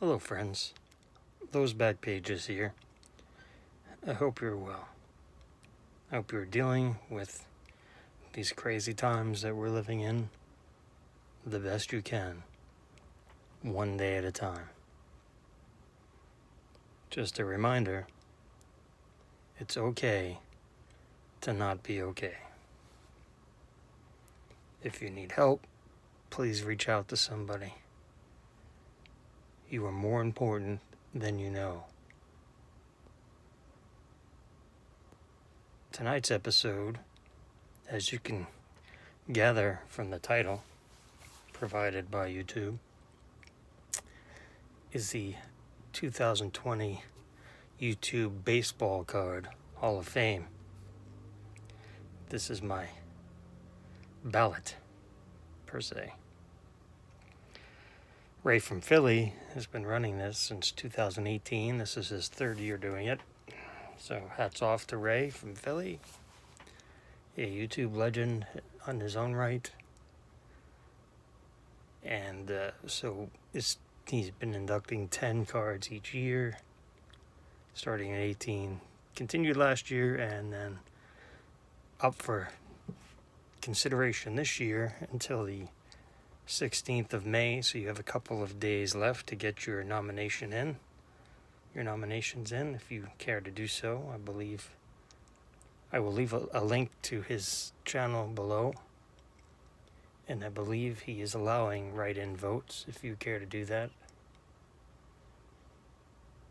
Hello friends, those back pages here. I hope you're well. I hope you're dealing with these crazy times that we're living in the best you can, one day at a time. Just a reminder, it's okay to not be okay. If you need help, please reach out to somebody. You are more important than you know. Tonight's episode, as you can gather from the title provided by YouTube, is the 2020 YouTube Baseball Card Hall of Fame. This is my ballot, per se. Ray from Philly has been running this since 2018. This is his third year doing it. So hats off to Ray from Philly, a YouTube legend on his own right. And he's been inducting 10 cards each year, starting in 18, continued last year, and then up for consideration this year until the 16th of May, so you have a couple of days left to get your nominations in, if you care to do so. I believe I will leave a link to his channel below, and I believe he is allowing write-in votes if you care to do that.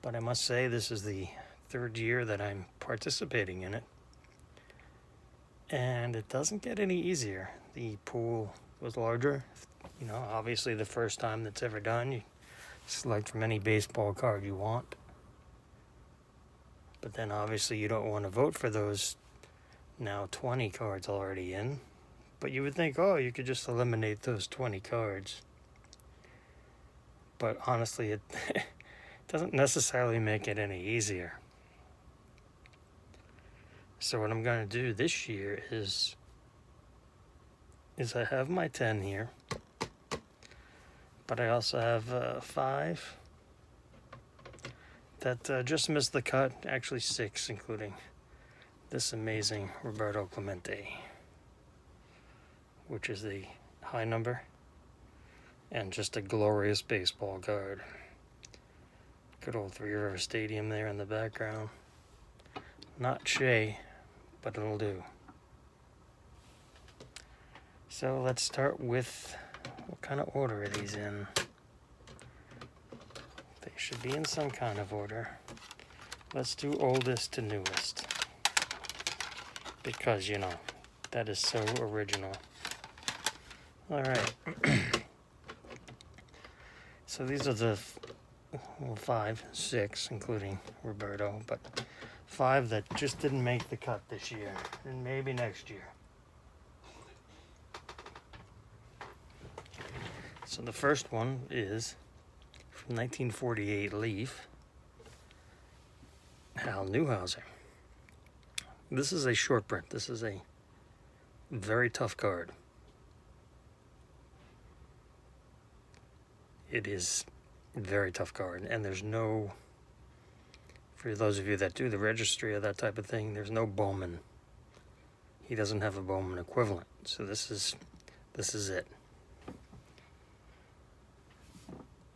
But I must say, this is the third year that I'm participating in it, and it doesn't get any easier. The pool was larger. Obviously the first time that's ever done, you select from any baseball card you want. But then obviously you don't want to vote for those now 20 cards already in. But you would think, you could just eliminate those 20 cards. But honestly, it doesn't necessarily make it any easier. So what I'm going to do this year is I have my 10 here. But I also have 5 that just missed the cut, actually 6, including this amazing Roberto Clemente, which is the high number, and just a glorious baseball card. Good old Three River Stadium there in the background. Not Shea, but it'll do. So let's start with what kind of order are these in? They should be in some kind of order. Let's do oldest to newest, because that is so original. All right. So these are the 5, 6, including Roberto, but 5 that just didn't make the cut this year, and maybe next year. So the first one is from 1948 Leaf, Hal Newhouser. This is a short print. This is a very tough card. It is a very tough card, and there's no, for those of you that do the registry of that type of thing, there's no Bowman. He doesn't have a Bowman equivalent. So this is it.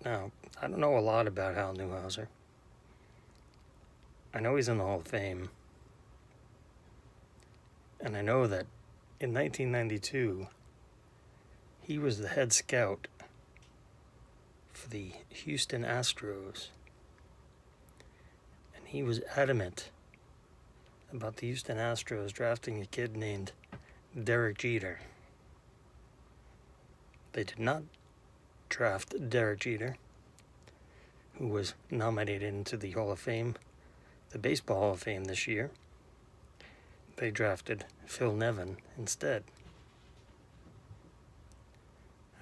Now, I don't know a lot about Hal Newhouser. I know he's in the Hall of Fame. And I know that in 1992, he was the head scout for the Houston Astros. And he was adamant about the Houston Astros drafting a kid named Derek Jeter. They did not draft Derek Jeter, who was nominated into the Hall of Fame, the Baseball Hall of Fame this year. They drafted Phil Nevin instead.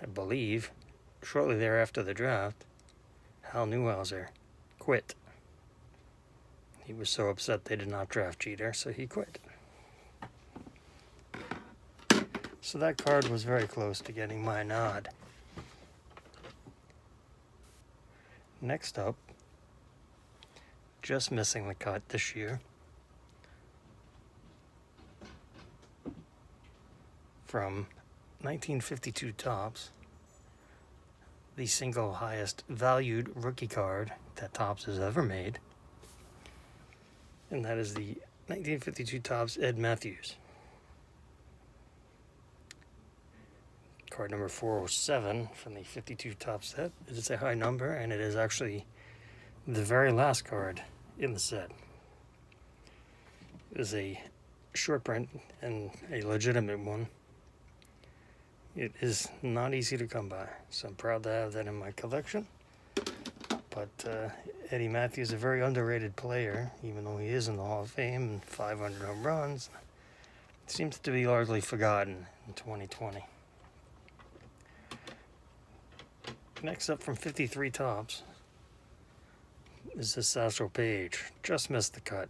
I believe shortly thereafter the draft, Hal Newhouser quit. He was so upset they did not draft Jeter, so he quit. So that card was very close to getting my nod. Next up, just missing the cut this year, from 1952 Topps, the single highest valued rookie card that Topps has ever made, and that is the 1952 Topps Ed Matthews. Card number 407 from the 52 Topps set. It is a high number, and it is actually the very last card in the set. It is a short print and a legitimate one. It is not easy to come by, so I'm proud to have that in my collection. But Eddie Matthews is a very underrated player, even though he is in the Hall of Fame and 500 home runs. It seems to be largely forgotten in 2020. Next up from 53 Topps is this Astro Page. Just missed the cut.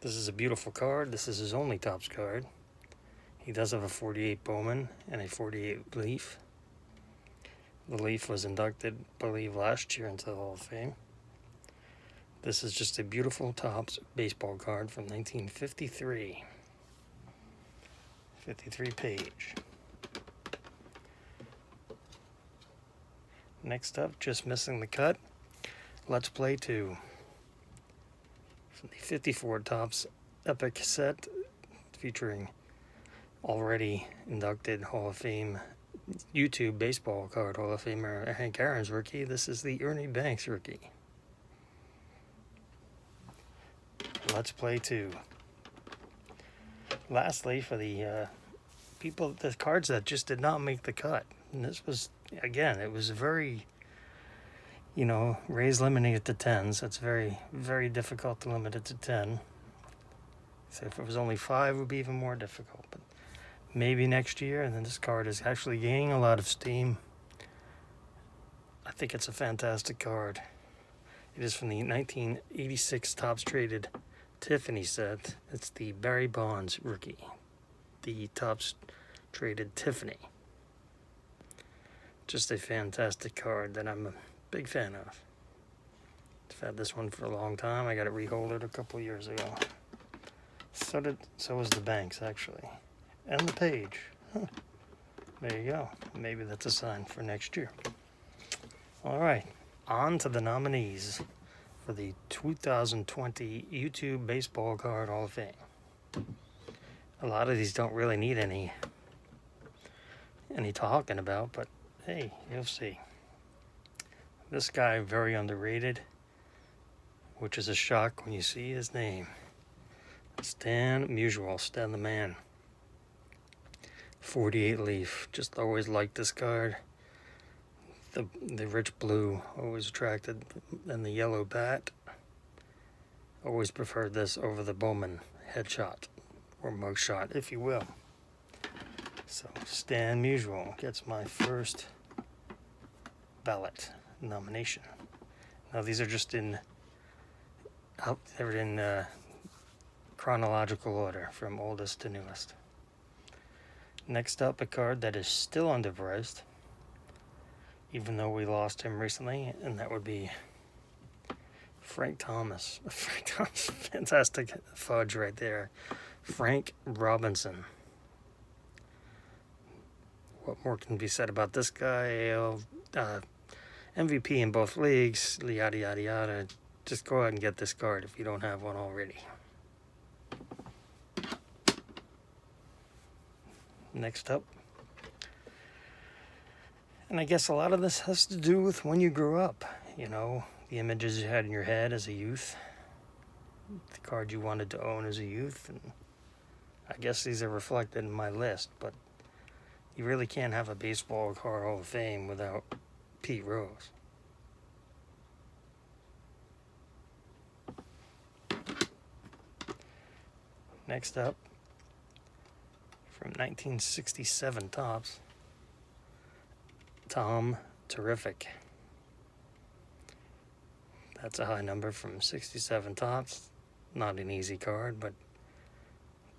This is a beautiful card. This is his only Topps card. He does have a 48 Bowman and a 48 Leaf. The Leaf was inducted, I believe, last year into the Hall of Fame. This is just a beautiful Topps baseball card from 1953. 53 Page. Next up, just missing the cut, Let's Play 2. From the 54 Topps Epic set, featuring already inducted Hall of Fame YouTube baseball card Hall of Famer Hank Aaron's rookie. This is the Ernie Banks rookie. Let's Play 2. Lastly, for the the cards that just did not make the cut. And this was, again, it was very, Rays limited to 10s. That's very, very difficult to limit it to 10. So if it was only 5, it would be even more difficult. But maybe next year, and then this card is actually gaining a lot of steam. I think it's a fantastic card. It is from the 1986 Topps Traded Tiffany set. It's the Barry Bonds rookie. The Topps Traded Tiffany. Just a fantastic card that I'm a big fan of. I've had this one for a long time. I got it reholdered a couple years ago. So was the Banks, actually. And the Page. Huh. There you go. Maybe that's a sign for next year. All right. On to the nominees for the 2020 YouTube Baseball Card Hall of Fame. A lot of these don't really need any talking about, but hey, you'll see. This guy, very underrated, which is a shock when you see his name. Stan Musial, Stan the Man. 48 Leaf. Just always liked this card. The rich blue always attracted, and the yellow bat. Always preferred this over the Bowman headshot, or mugshot, if you will. So Stan Musial gets my first ballot nomination. Now these are just they're in chronological order from oldest to newest. Next up, a card that is still underpriced, even though we lost him recently, and that would be Frank Thomas. Frank Thomas, fantastic fudge right there. Frank Robinson. What more can be said about this guy? MVP in both leagues, yada yada yada. Just go ahead and get this card if you don't have one already. Next up, and I guess a lot of this has to do with when you grew up, the images you had in your head as a youth, the card you wanted to own as a youth, and I guess these are reflected in my list, but you really can't have a baseball card Hall of Fame without Pete Rose. Next up, from 1967 Topps, Tom Terrific. That's a high number from 67 Topps. Not an easy card, but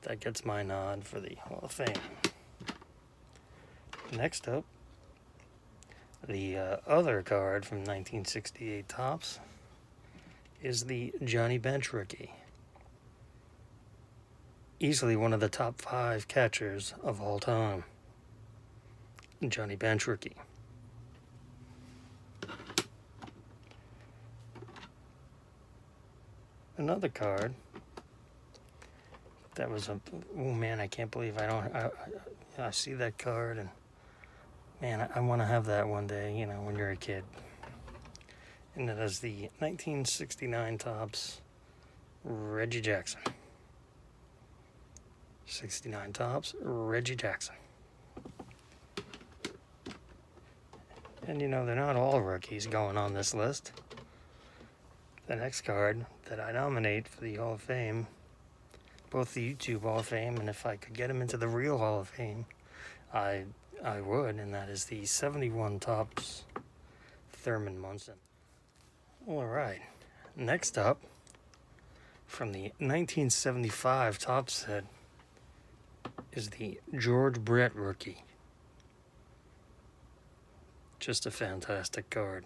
that gets my nod for the Hall of Fame. Next up, The other card from 1968 Topps is the Johnny Bench rookie. Easily one of the top 5 catchers of all time. Johnny Bench rookie. Another card that was oh man, I can't believe I see that card, and man, I want to have that one day, you know, when you're a kid. And it is the 1969 Topps Reggie Jackson. 69 Topps Reggie Jackson. And you know, they're not all rookies going on this list. The next card that I nominate for the Hall of Fame, both the YouTube Hall of Fame, and if I could get him into the real Hall of Fame, I would, and that is the 71 Topps Thurman Munson. All right, next up, from the 1975 Topps set, is the George Brett rookie. Just a fantastic card.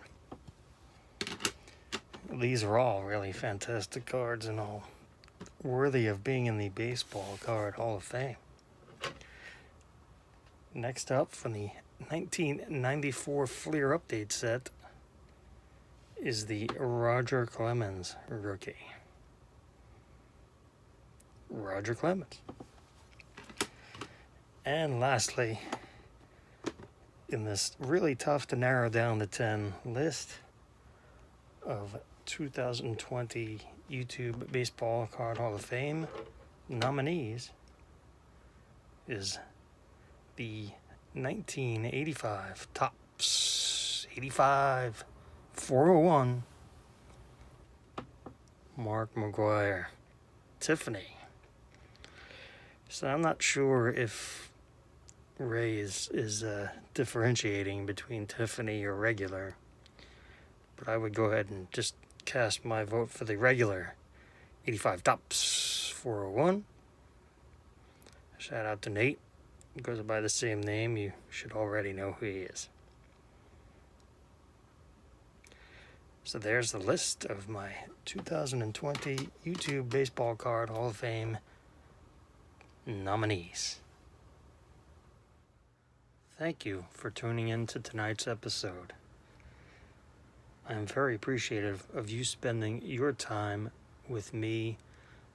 These are all really fantastic cards and all worthy of being in the Baseball Card Hall of Fame. Next up, from the 1994 Fleer Update set, is the Roger Clemens rookie. Roger Clemens. And lastly, in this really tough to narrow down the 10 list of 2020 YouTube Baseball Card Hall of Fame nominees, is the 1985 Topps 85 401 Mark McGwire Tiffany. So I'm not sure if Ray is differentiating between Tiffany or regular, but I would go ahead and just cast my vote for the regular 85 Topps 401. Shout out to Nate. He goes by the same name. You should already know who he is. So there's the list of my 2020 YouTube Baseball Card Hall of Fame nominees. Thank you for tuning in to tonight's episode. I am very appreciative of you spending your time with me,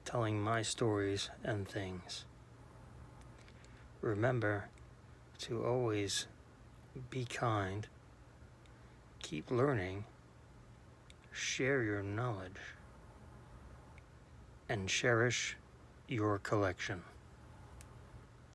telling my stories and things. Remember to always be kind, keep learning, share your knowledge, and cherish your collection.